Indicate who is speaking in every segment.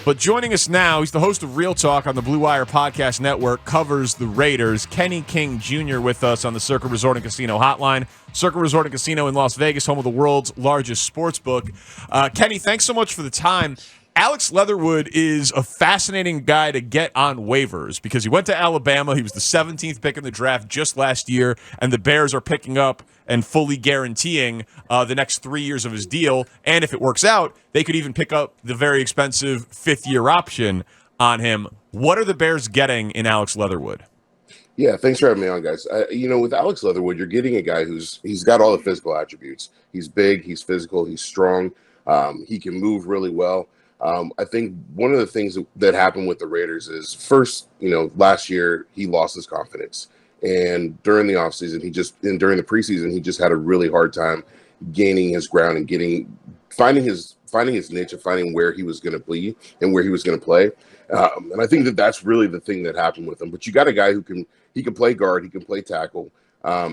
Speaker 1: But joining us now, he's the host of Real Talk on the Blue Wire Podcast Network, covers the Raiders. Kenny King Jr. with us on the Circa Resort and Casino Hotline. Circa Resort and Casino in Las Vegas, home of the world's largest sports book. Kenny, thanks so much for the time. Alex Leatherwood is a fascinating guy to get on waivers because he went to Alabama. He was the 17th pick in the draft just last year, and the Bears are picking up and fully guaranteeing the next 3 years of his deal. And if it works out, they could even pick up the very expensive fifth-year option on him. What are the Bears getting in Alex Leatherwood?
Speaker 2: Yeah, thanks for having me on, guys. With Alex Leatherwood, you're getting a guy he's got all the physical attributes. He's big, he's physical, he's strong. He can move really well. I think one of the things that happened with the Raiders is first, last year he lost his confidence. And during the offseason, during the preseason, he just had a really hard time gaining his ground and finding his niche and finding where he was going to be and where he was going to play. And I think that's really the thing that happened with him. But you got a guy who can play guard, he can play tackle.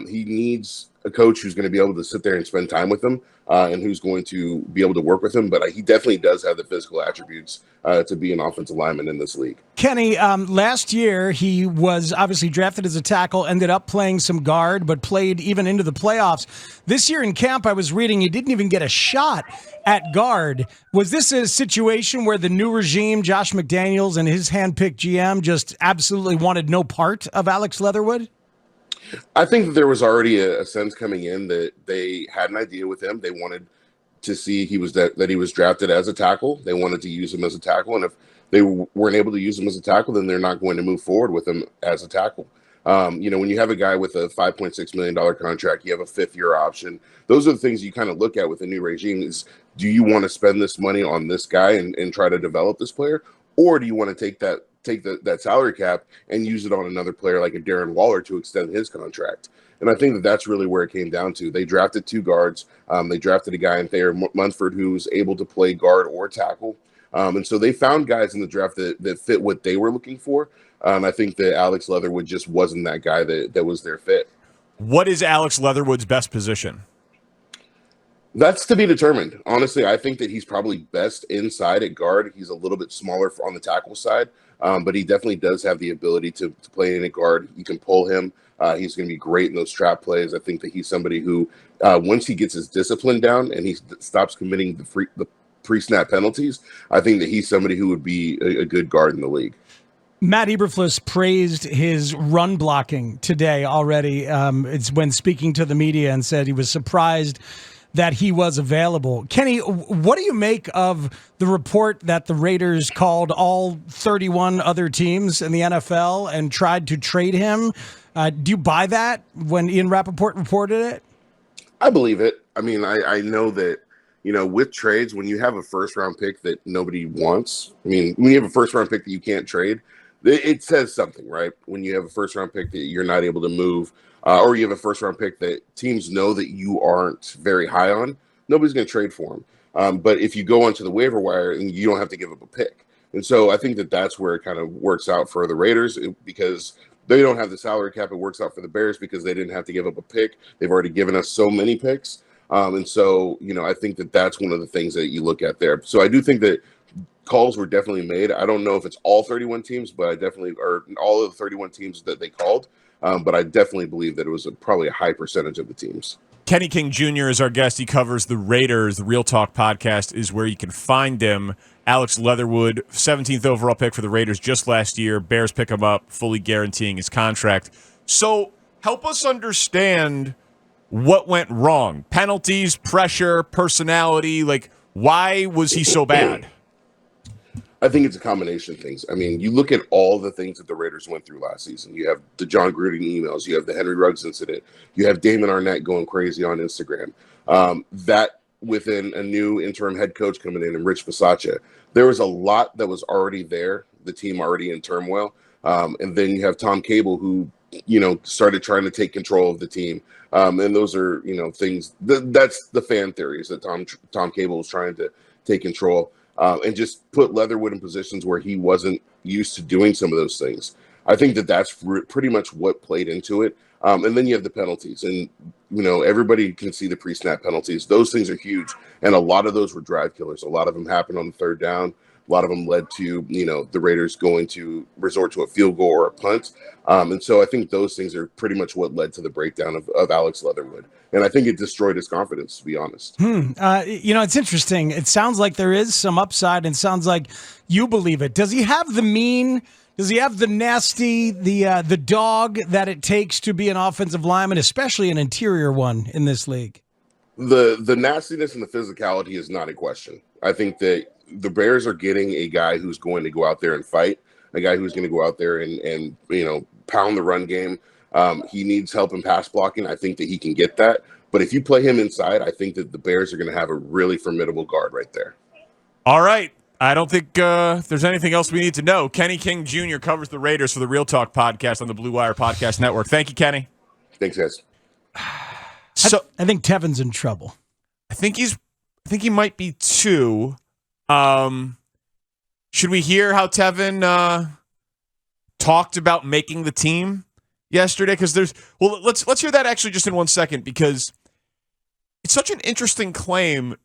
Speaker 2: He needs a coach who's going to be able to sit there and spend time with him and who's going to be able to work with him. But he definitely does have the physical attributes to be an offensive lineman in this league.
Speaker 3: Kenny, last year he was obviously drafted as a tackle, ended up playing some guard, but played even into the playoffs. This year in camp, I was reading he didn't even get a shot at guard. Was this a situation where the new regime, Josh McDaniels and his handpicked GM, just absolutely wanted no part of Alex Leatherwood?
Speaker 2: I think that there was already a sense coming in that they had an idea with him. They wanted to see that he was drafted as a tackle. They wanted to use him as a tackle, and if they weren't able to use him as a tackle, then they're not going to move forward with him as a tackle. When you have a guy with a $5.6 million contract, you have a fifth-year option. Those are the things you kind of look at with the new regime is, do you want to spend this money on this guy and try to develop this player, or do you want to take that salary cap and use it on another player like a Darren Waller to extend his contract? And I think that's really where it came down to. They drafted two guards. They drafted a guy in Thayer Munford who was able to play guard or tackle. And so they found guys in the draft that fit what they were looking for. I think that Alex Leatherwood just wasn't that guy that was their fit.
Speaker 1: What is Alex Leatherwood's best position?
Speaker 2: That's to be determined. Honestly, I think that he's probably best inside at guard. He's a little bit smaller on the tackle side, but he definitely does have the ability to play in a guard. You can pull him. He's going to be great in those trap plays. I think that he's somebody who, once he gets his discipline down and he stops committing the pre-snap penalties, I think that he's somebody who would be a good guard in the league.
Speaker 3: Matt Eberflus praised his run blocking today already. It's when speaking to the media and said he was surprised that he was available. Kenny, what do you make of the report that the Raiders called all 31 other teams in the NFL and tried to trade him? Do you buy that when Ian Rappaport reported it?
Speaker 2: I believe it. I mean, I know that, with trades, when you have a first-round pick that nobody wants, when you have a first-round pick that you can't trade, it says something, right? When you have a first-round pick that you're not able to move, or you have a first-round pick that teams know that you aren't very high on, nobody's going to trade for him. But if you go onto the waiver wire, and you don't have to give up a pick. And so I think that that's where it kind of works out for the Raiders because they don't have the salary cap. It works out for the Bears because they didn't have to give up a pick. They've already given us so many picks. And so, I think that that's one of the things that you look at there. So I do think that calls were definitely made. I don't know if it's all 31 teams, but or all of the 31 teams that they called. But I definitely believe that it was probably a high percentage of the teams.
Speaker 1: Kenny King Jr. is our guest. He covers the Raiders. The Real Talk podcast is where you can find him. Alex Leatherwood, 17th overall pick for the Raiders just last year. Bears pick him up, fully guaranteeing his contract. So help us understand what went wrong. Penalties, pressure, personality. Why was he so bad?
Speaker 2: I think it's a combination of things. You look at all the things that the Raiders went through last season. You have the John Gruden emails. You have the Henry Ruggs incident. You have Damon Arnett going crazy on Instagram. That within a new interim head coach coming in and Rich Bisaccia, there was a lot that was already there, the team already in turmoil. And then you have Tom Cable who, started trying to take control of the team. And those are, things that's the fan theories that Tom Cable was trying to take control. And just put Leatherwood in positions where he wasn't used to doing some of those things. I think that that's pretty much what played into it. And then you have the penalties. And, everybody can see the pre-snap penalties. Those things are huge. And a lot of those were drive killers. A lot of them happened on the third down. A lot of them led to, the Raiders going to resort to a field goal or a punt. And so I think those things are pretty much what led to the breakdown of Alex Leatherwood. And I think it destroyed his confidence, to be honest.
Speaker 3: It's interesting. It sounds like there is some upside, and sounds like you believe it. Does he have the mean? Does he have the nasty, the dog that it takes to be an offensive lineman, especially an interior one in this league?
Speaker 2: The nastiness and the physicality is not in question. I think that the Bears are getting a guy who's going to go out there and fight, a guy who's going to go out there and pound the run game. He needs help in pass blocking. I think that he can get that. But if you play him inside, I think that the Bears are going to have a really formidable guard right there.
Speaker 1: All right. I don't think there's anything else we need to know. Kenny King Jr. covers the Raiders for the Real Talk podcast on the Blue Wire Podcast Network. Thank you, Kenny.
Speaker 2: Thanks, guys.
Speaker 3: So I think Teven's in trouble.
Speaker 1: I think he might be too. Should we hear how Teven talked about making the team yesterday? Because let's hear that actually just in 1 second, because it's such an interesting claim,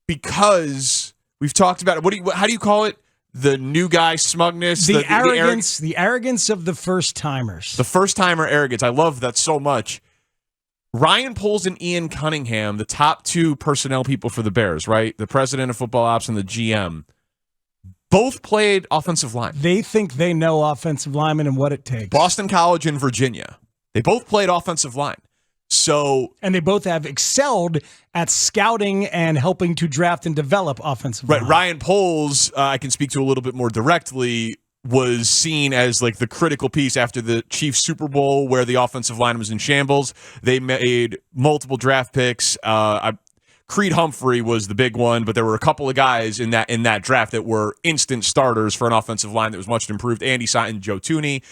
Speaker 1: because we've talked about it. How do you call it? The new guy smugness,
Speaker 3: the arrogance, the arrogance of the first timers,
Speaker 1: the first timer arrogance. I love that so much. Ryan Poles and Ian Cunningham, the top two personnel people for the Bears, right? The president of football ops and the GM, both played offensive line.
Speaker 3: They think they know offensive linemen and what it takes.
Speaker 1: Boston College and Virginia. They both played offensive line.
Speaker 3: And they both have excelled at scouting and helping to draft and develop offensive line.
Speaker 1: Right. Ryan Poles, I can speak to a little bit more directly, was seen as like the critical piece after the Chiefs Super Bowl, where the offensive line was in shambles. They made multiple draft picks. Creed Humphrey was the big one, but there were a couple of guys in that draft that were instant starters for an offensive line that was much improved. Andy Sutton, Joe Tooney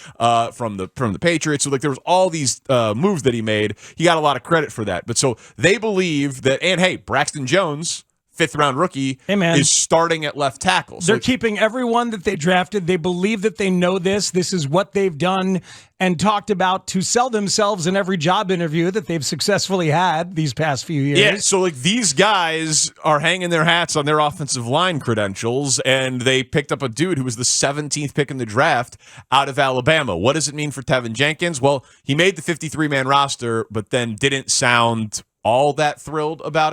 Speaker 1: from the Patriots. So like there was all these moves that he made. He got a lot of credit for that. But so they believe that, and hey, Braxton Jones, 5th-round rookie, is starting at left tackle. So
Speaker 3: they're keeping everyone that they drafted. They believe that they know this. This is what they've done and talked about to sell themselves in every job interview that they've successfully had these past few years.
Speaker 1: Yeah, so like these guys are hanging their hats on their offensive line credentials, and they picked up a dude who was the 17th pick in the draft out of Alabama. What does it mean for Teven Jenkins? Well, he made the 53-man roster, but then didn't sound all that thrilled about it.